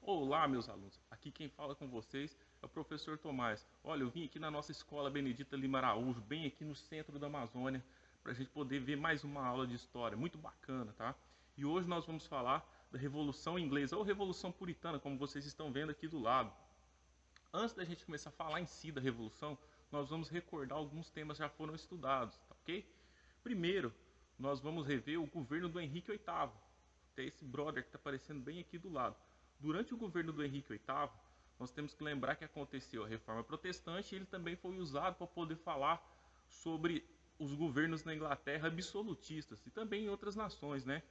Olá, meus alunos. Aqui quem fala com vocês é o professor Tomás. Olha, eu vim aqui na nossa escola Benedita Lima Araújo, bem aqui no centro da Amazônia, para a gente poder ver mais uma aula de história, muito bacana, tá? E hoje nós vamos falar da Revolução Inglesa, ou Revolução Puritana, como vocês estão vendo aqui do lado. Antes da gente começar a falar em si da Revolução, nós vamos recordar alguns temas que já foram estudados, tá ok? Primeiro, nós vamos rever o governo do Henrique VIII. Tem esse brother que está aparecendo bem aqui do lado. Durante o governo do Henrique VIII, nós temos que lembrar que aconteceu a Reforma Protestante e ele também foi usado para poder falar sobre os governos na Inglaterra absolutistas e também em outras nações, né?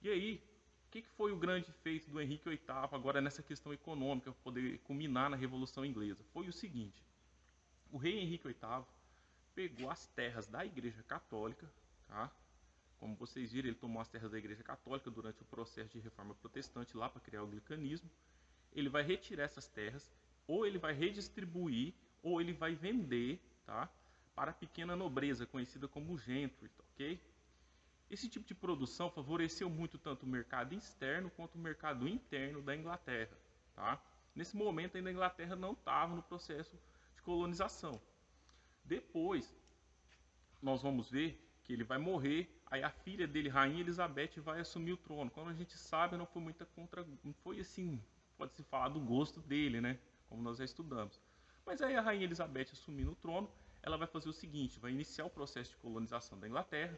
E aí, o que foi o grande feito do Henrique VIII agora nessa questão econômica para poder culminar na Revolução Inglesa? Foi o seguinte: o rei Henrique VIII pegou as terras da Igreja Católica, tá? Como vocês viram, ele tomou as terras da Igreja Católica durante o processo de reforma protestante lá para criar o anglicanismo. Ele vai retirar essas terras, ou ele vai redistribuir, ou ele vai vender, tá, para a pequena nobreza, conhecida como gentry, ok? Esse tipo de produção favoreceu muito tanto o mercado externo quanto o mercado interno da Inglaterra, tá? Nesse momento ainda a Inglaterra não estava no processo de colonização. Depois, nós vamos ver que ele vai morrer, aí a filha dele, Rainha Elizabeth, vai assumir o trono. Como a gente sabe, não foi assim, pode-se falar do gosto dele, né? Como nós já estudamos. Mas aí a Rainha Elizabeth assumindo o trono, ela vai fazer o seguinte: vai iniciar o processo de colonização da Inglaterra,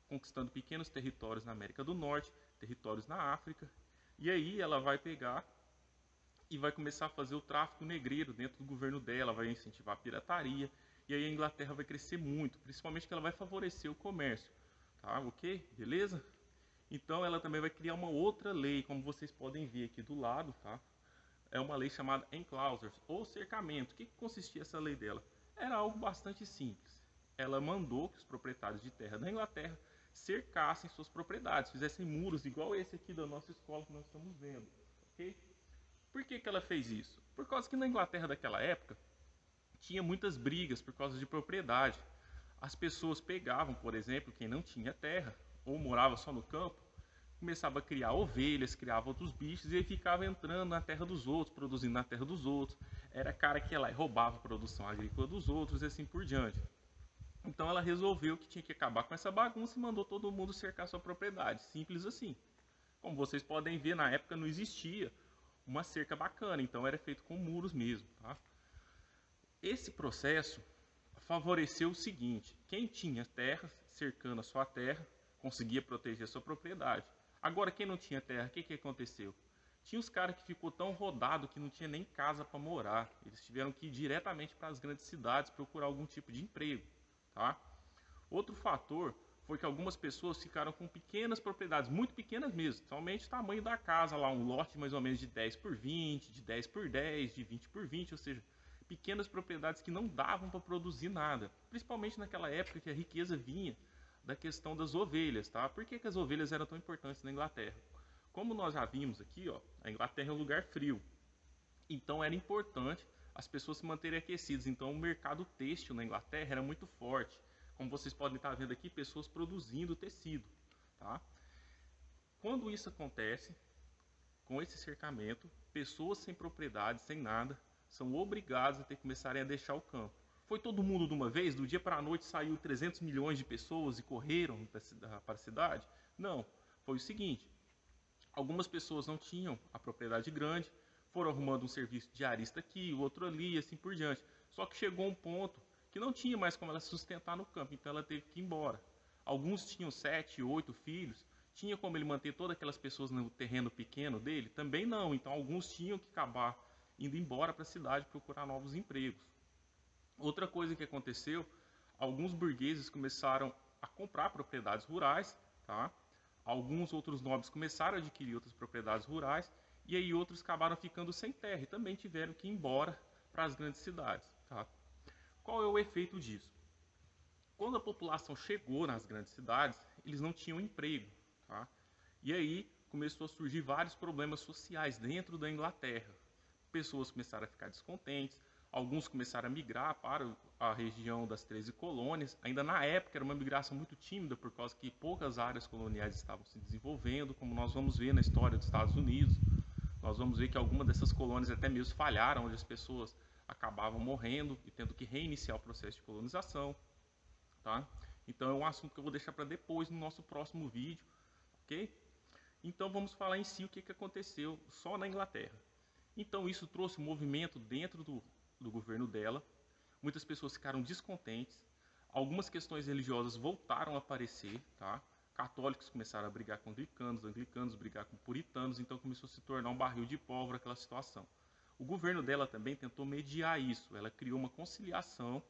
conquistando pequenos territórios na América do Norte, territórios na África, e aí ela vai pegar e vai começar a fazer o tráfico negreiro dentro do governo dela, vai incentivar a pirataria, e aí a Inglaterra vai crescer muito, principalmente que ela vai favorecer o comércio, tá? Ok? Beleza? Então ela também vai criar uma outra lei, como vocês podem ver aqui do lado, tá? É uma lei chamada Enclosures, ou cercamento. O que consistia essa lei dela? Era algo bastante simples. Ela mandou que os proprietários de terra da Inglaterra cercassem suas propriedades, fizessem muros igual esse aqui da nossa escola que nós estamos vendo, ok? Por que ela fez isso? Por causa que na Inglaterra daquela época tinha muitas brigas por causa de propriedade. As pessoas pegavam, por exemplo, quem não tinha terra ou morava só no campo, começava a criar ovelhas, criava outros bichos e aí ficava entrando na terra dos outros, produzindo na terra dos outros. Era cara que ia lá e roubava a produção agrícola dos outros e assim por diante. Então ela resolveu que tinha que acabar com essa bagunça e mandou todo mundo cercar sua propriedade. Simples assim. Como vocês podem ver, na época não existia uma cerca bacana, então era feito com muros mesmo, tá? Esse processo favoreceu o seguinte: quem tinha terras, cercando a sua terra, conseguia proteger a sua propriedade. Agora, quem não tinha terra, o que aconteceu? Tinha os caras que ficou tão rodado que não tinha nem casa para morar. Eles tiveram que ir diretamente para as grandes cidades procurar algum tipo de emprego, tá? Outro fator foi que algumas pessoas ficaram com pequenas propriedades, muito pequenas mesmo, somente o tamanho da casa lá, um lote mais ou menos de 10 por 20, de 10 por 10, de 20 por 20, ou seja, pequenas propriedades que não davam para produzir nada, principalmente naquela época que a riqueza vinha da questão das ovelhas, tá? Por que as ovelhas eram tão importantes na Inglaterra? Como nós já vimos aqui, ó, a Inglaterra é um lugar frio, então era importante as pessoas se manterem aquecidas, então o mercado têxtil na Inglaterra era muito forte. Como vocês podem estar vendo aqui, pessoas produzindo tecido, tá? Quando isso acontece, com esse cercamento, pessoas sem propriedade, sem nada, são obrigadas a ter que começarem a deixar o campo. Foi todo mundo de uma vez? Do dia para a noite saiu 300 milhões de pessoas e correram para a cidade? Não. Foi o seguinte: algumas pessoas não tinham a propriedade grande, foram arrumando um serviço de diarista aqui, o outro ali, e assim por diante. Só que chegou um ponto que não tinha mais como ela se sustentar no campo, então ela teve que ir embora. Alguns tinham 7, 8 filhos, tinha como ele manter todas aquelas pessoas no terreno pequeno dele? Também não, então alguns tinham que acabar indo embora para a cidade procurar novos empregos. Outra coisa que aconteceu, alguns burgueses começaram a comprar propriedades rurais, tá? Alguns outros nobres começaram a adquirir outras propriedades rurais, e aí outros acabaram ficando sem terra e também tiveram que ir embora para as grandes cidades, tá? Qual é o efeito disso? Quando a população chegou nas grandes cidades, eles não tinham emprego, tá? E aí começou a surgir vários problemas sociais dentro da Inglaterra. Pessoas começaram a ficar descontentes, alguns começaram a migrar para a região das 13 colônias. Ainda na época era uma migração muito tímida, por causa que poucas áreas coloniais estavam se desenvolvendo, como nós vamos ver na história dos Estados Unidos. nós vamos ver que algumas dessas colônias até mesmo falharam, onde as pessoas acabavam morrendo e tendo que reiniciar o processo de colonização, tá? Então é um assunto que eu vou deixar para depois no nosso próximo vídeo, ok? Então vamos falar em si o que aconteceu só na Inglaterra. Então isso trouxe um movimento dentro do governo dela, muitas pessoas ficaram descontentes, algumas questões religiosas voltaram a aparecer, tá? Católicos começaram a brigar com anglicanos brigar com puritanos, então começou a se tornar um barril de pólvora aquela situação. O governo dela também tentou mediar isso, ela criou uma conciliação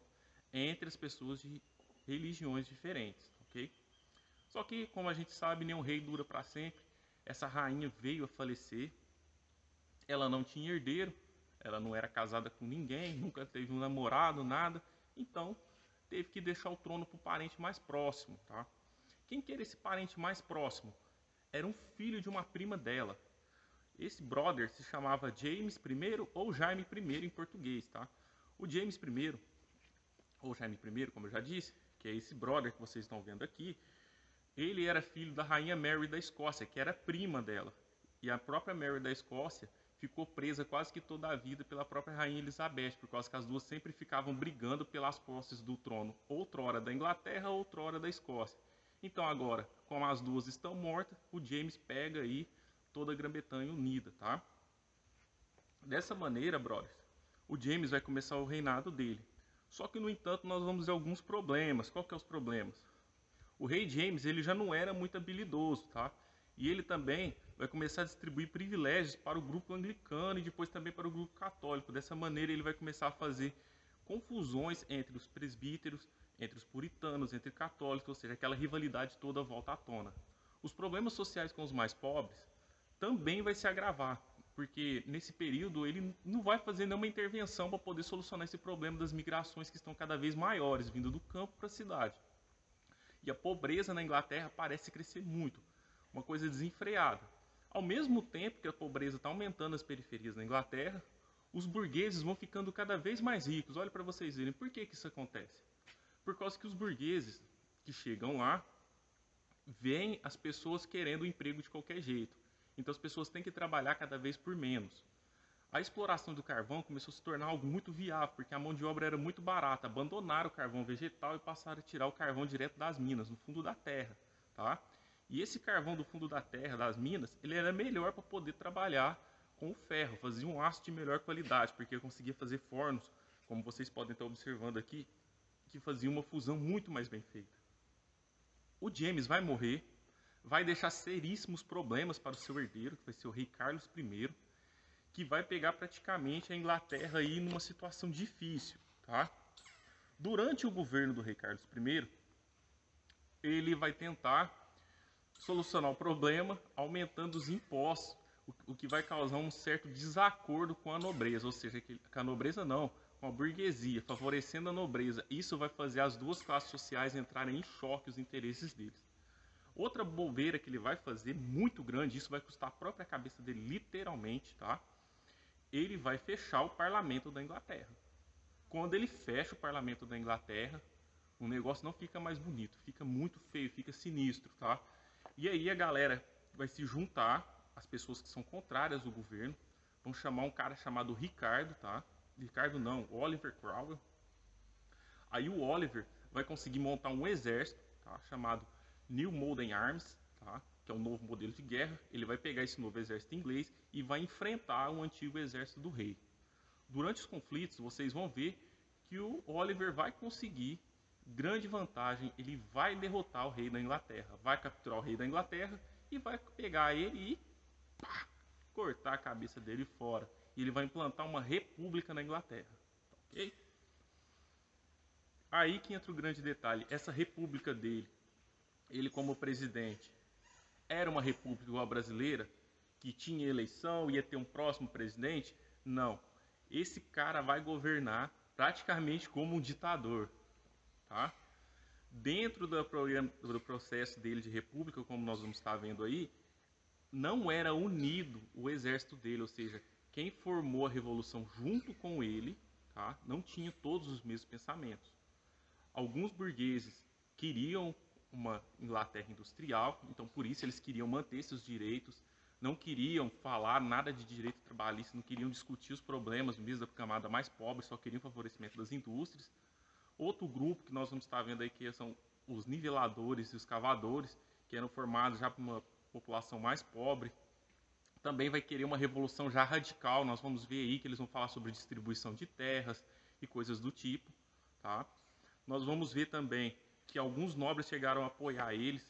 entre as pessoas de religiões diferentes, ok? Só que, como a gente sabe, nenhum rei dura para sempre. Essa rainha veio a falecer, ela não tinha herdeiro, ela não era casada com ninguém, nunca teve um namorado, nada, então teve que deixar o trono para o parente mais próximo, tá? Quem que era esse parente mais próximo? Era um filho de uma prima dela. Esse brother se chamava James I ou Jaime I em português, tá? O James I, ou Jaime I, como eu já disse, que é esse brother que vocês estão vendo aqui, ele era filho da rainha Mary da Escócia, que era prima dela. E a própria Mary da Escócia ficou presa quase que toda a vida pela própria rainha Elizabeth, por causa que as duas sempre ficavam brigando pelas posses do trono, outrora da Inglaterra, outrora da Escócia. Então agora, como as duas estão mortas, o James pega aí toda a Grã-Bretanha unida, tá? Dessa maneira, brothers, o James vai começar o reinado dele. Só que, no entanto, nós vamos ver alguns problemas. Qual que é os problemas? O rei James, ele já não era muito habilidoso, tá? E ele também vai começar a distribuir privilégios para o grupo anglicano e depois também para o grupo católico. Dessa maneira, ele vai começar a fazer confusões entre os presbíteros, entre os puritanos, entre católicos, ou seja, aquela rivalidade toda volta à tona. Os problemas sociais com os mais pobres também vai se agravar, porque nesse período ele não vai fazer nenhuma intervenção para poder solucionar esse problema das migrações que estão cada vez maiores, vindo do campo para a cidade. E a pobreza na Inglaterra parece crescer muito, uma coisa desenfreada. Ao mesmo tempo que a pobreza está aumentando nas periferias da Inglaterra, os burgueses vão ficando cada vez mais ricos. Olha para vocês verem, por que isso acontece? Por causa que os burgueses que chegam lá, veem as pessoas querendo emprego de qualquer jeito. Então as pessoas têm que trabalhar cada vez por menos. A exploração do carvão começou a se tornar algo muito viável, porque a mão de obra era muito barata. Abandonaram o carvão vegetal e passaram a tirar o carvão direto das minas, no fundo da terra, tá? E esse carvão do fundo da terra, das minas, ele era melhor para poder trabalhar com o ferro, fazia um aço de melhor qualidade, porque conseguia fazer fornos, como vocês podem estar observando aqui, que fazia uma fusão muito mais bem feita. O James vai morrer, vai deixar seríssimos problemas para o seu herdeiro, que vai ser o rei Carlos I, que vai pegar praticamente a Inglaterra aí numa situação difícil, tá? Durante o governo do rei Carlos I, ele vai tentar solucionar o problema aumentando os impostos, o que vai causar um certo desacordo com a nobreza, ou seja, com a nobreza não, com a burguesia, favorecendo a nobreza. Isso vai fazer as duas classes sociais entrarem em choque os interesses deles. Outra bobeira que ele vai fazer, muito grande, isso vai custar a própria cabeça dele literalmente, tá? Ele vai fechar o parlamento da Inglaterra. Quando ele fecha o parlamento da Inglaterra, o negócio não fica mais bonito, fica muito feio, fica sinistro, tá? E aí a galera vai se juntar, as pessoas que são contrárias ao governo, vão chamar um cara chamado Ricardo, tá? Ricardo não, Oliver Cromwell. Aí o Oliver vai conseguir montar um exército, tá? Chamado New Modern Arms, tá? Que é um novo modelo de guerra. Ele vai pegar esse novo exército inglês e vai enfrentar o antigo exército do rei. Durante os conflitos, vocês vão ver que o Oliver vai conseguir grande vantagem, ele vai derrotar o rei da Inglaterra, vai capturar o rei da Inglaterra e vai pegar ele e pá, cortar a cabeça dele fora. E ele vai implantar uma república na Inglaterra, ok? Aí que entra o grande detalhe, essa república dele, ele como presidente, era uma república igual a brasileira, que tinha eleição, ia ter um próximo presidente? Não. Esse cara vai governar praticamente como um ditador, tá? Dentro do processo dele de república, como nós vamos estar vendo aí, não era unido o exército dele, ou seja, quem formou a revolução junto com ele, tá? Não tinha todos os mesmos pensamentos. Alguns burgueses queriam uma Inglaterra industrial, então por isso eles queriam manter seus direitos, não queriam falar nada de direito trabalhista, não queriam discutir os problemas mesmo da camada mais pobre, só queriam favorecimento das indústrias. Outro grupo que nós vamos estar vendo aí que são os niveladores e os cavadores, que eram formados já por uma população mais pobre, também vai querer uma revolução já radical. Nós vamos ver aí que eles vão falar sobre distribuição de terras e coisas do tipo, tá? Nós vamos ver também que alguns nobres chegaram a apoiar eles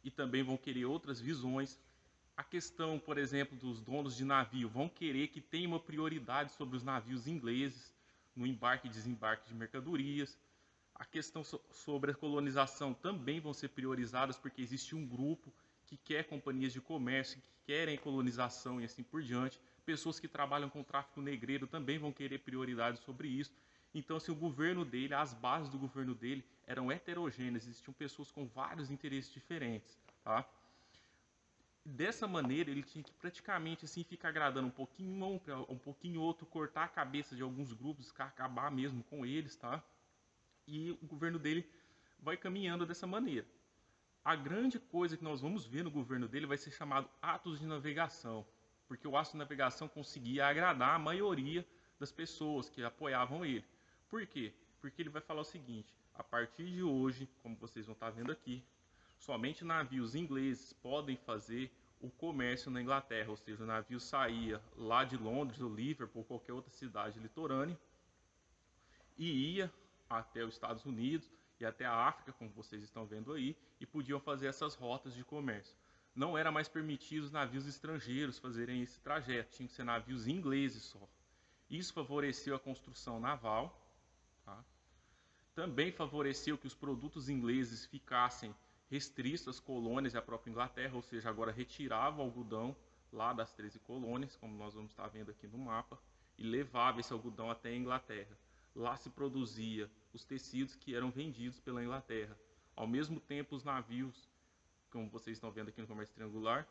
e também vão querer outras visões. A questão, por exemplo, dos donos de navio, vão querer que tenha uma prioridade sobre os navios ingleses no embarque e desembarque de mercadorias. A questão sobre a colonização também vão ser priorizadas, porque existe um grupo que quer companhias de comércio, que querem colonização e assim por diante. Pessoas que trabalham com tráfico negreiro também vão querer prioridade sobre isso. Então, assim, o governo dele, as bases do governo dele eram heterogêneas, existiam pessoas com vários interesses diferentes, tá? Dessa maneira, ele tinha que praticamente assim ficar agradando um pouquinho um para um pouquinho outro, cortar a cabeça de alguns grupos, acabar mesmo com eles, tá? E o governo dele vai caminhando dessa maneira. A grande coisa que nós vamos ver no governo dele vai ser chamado atos de navegação, porque o ato de navegação conseguia agradar a maioria das pessoas que apoiavam ele. Por quê? Porque ele vai falar o seguinte: a partir de hoje, como vocês vão estar vendo aqui, somente navios ingleses podem fazer o comércio na Inglaterra, ou seja, o navio saía lá de Londres ou Liverpool ou qualquer outra cidade litorânea e ia até os Estados Unidos e até a África, como vocês estão vendo aí, e podiam fazer essas rotas de comércio. Não era mais permitido os navios estrangeiros fazerem esse trajeto, tinham que ser navios ingleses só. Isso favoreceu a construção naval, tá? Também favoreceu que os produtos ingleses ficassem restritos às colônias e à própria Inglaterra, ou seja, agora retirava o algodão lá das 13 colônias, como nós vamos estar vendo aqui no mapa, e levava esse algodão até a Inglaterra. Lá se produzia os tecidos que eram vendidos pela Inglaterra. Ao mesmo tempo, os navios, como vocês estão vendo aqui no comércio triangular,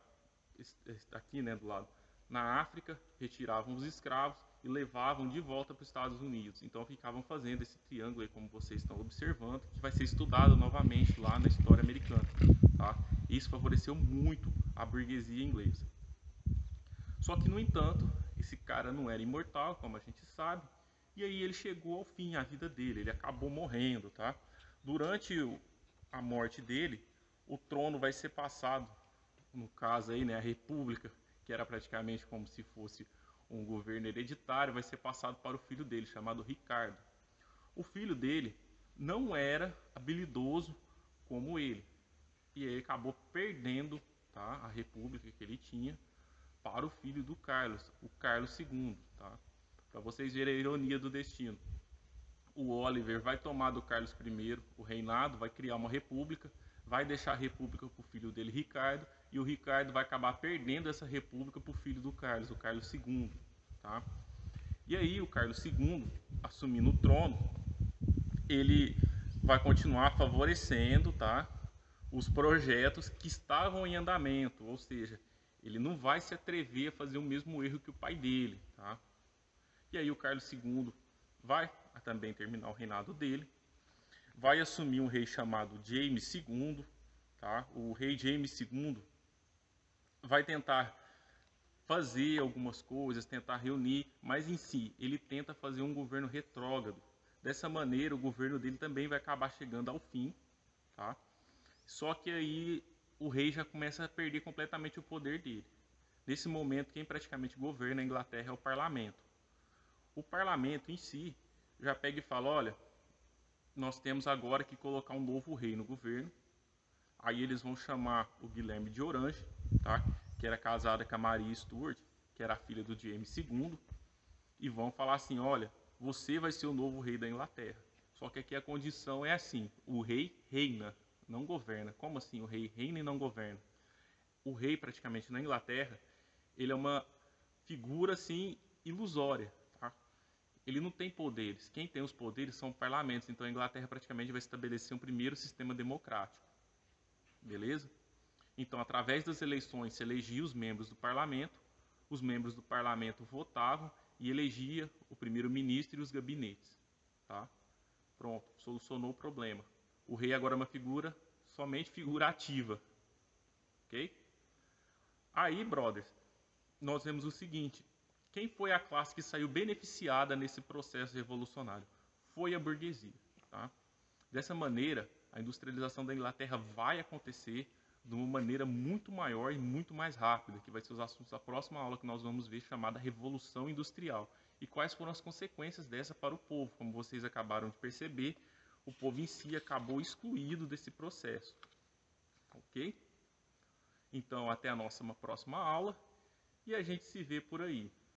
aqui, né, do lado, na África, retiravam os escravos e levavam de volta para os Estados Unidos. Então ficavam fazendo esse triângulo aí, como vocês estão observando, que vai ser estudado novamente lá na história americana, tá? Isso favoreceu muito a burguesia inglesa. Só que, no entanto, esse cara não era imortal, como a gente sabe, e aí ele chegou ao fim, a vida dele, ele acabou morrendo, tá? Durante a morte dele, o trono vai ser passado, no caso aí, né, a república, que era praticamente como se fosse um governo hereditário, vai ser passado para o filho dele, chamado Ricardo. O filho dele não era habilidoso como ele, e aí acabou perdendo, tá, a república que ele tinha para o filho do Carlos, o Carlos II, tá? Para vocês verem a ironia do destino. O Oliver vai tomar do Carlos I o reinado, vai criar uma república, vai deixar a república para o filho dele, Ricardo, e o Ricardo vai acabar perdendo essa república para o filho do Carlos, o Carlos II. Tá? E aí o Carlos II, assumindo o trono, ele vai continuar favorecendo, tá, os projetos que estavam em andamento, ou seja, ele não vai se atrever a fazer o mesmo erro que o pai dele. Tá? E aí o Carlos II vai também terminar o reinado dele, vai assumir um rei chamado James II, tá? O rei James II vai tentar fazer algumas coisas, tentar reunir, mas em si ele tenta fazer um governo retrógrado. Dessa maneira o governo dele também vai acabar chegando ao fim, tá? Só que aí o rei já começa a perder completamente o poder dele. Nesse momento quem praticamente governa a Inglaterra é o parlamento. O parlamento em si já pega e fala: olha, nós temos agora que colocar um novo rei no governo. Aí eles vão chamar o Guilherme de Orange, tá? Que era casada com a Maria Stuart, que era a filha do James II, e vão falar assim: olha, você vai ser o novo rei da Inglaterra. Só que aqui a condição é assim: o rei reina, não governa. Como assim o rei reina e não governa? O rei, praticamente na Inglaterra, ele é uma figura assim ilusória. Ele não tem poderes. Quem tem os poderes são parlamentos. Então a Inglaterra praticamente vai estabelecer um primeiro sistema democrático. Beleza? Então, através das eleições, se elegia os membros do parlamento. Os membros do parlamento votavam e elegia o primeiro-ministro e os gabinetes. Tá? Pronto, solucionou o problema. O rei agora é uma figura, somente figura ativa. Ok? Aí, brothers, nós vemos o seguinte: quem foi a classe que saiu beneficiada nesse processo revolucionário? Foi a burguesia. Tá? Dessa maneira, a industrialização da Inglaterra vai acontecer de uma maneira muito maior e muito mais rápida, que vai ser os assuntos da próxima aula que nós vamos ver, chamada Revolução Industrial. E quais foram as consequências dessa para o povo? Como vocês acabaram de perceber, o povo em si acabou excluído desse processo. Ok? Então, até a nossa próxima aula e a gente se vê por aí.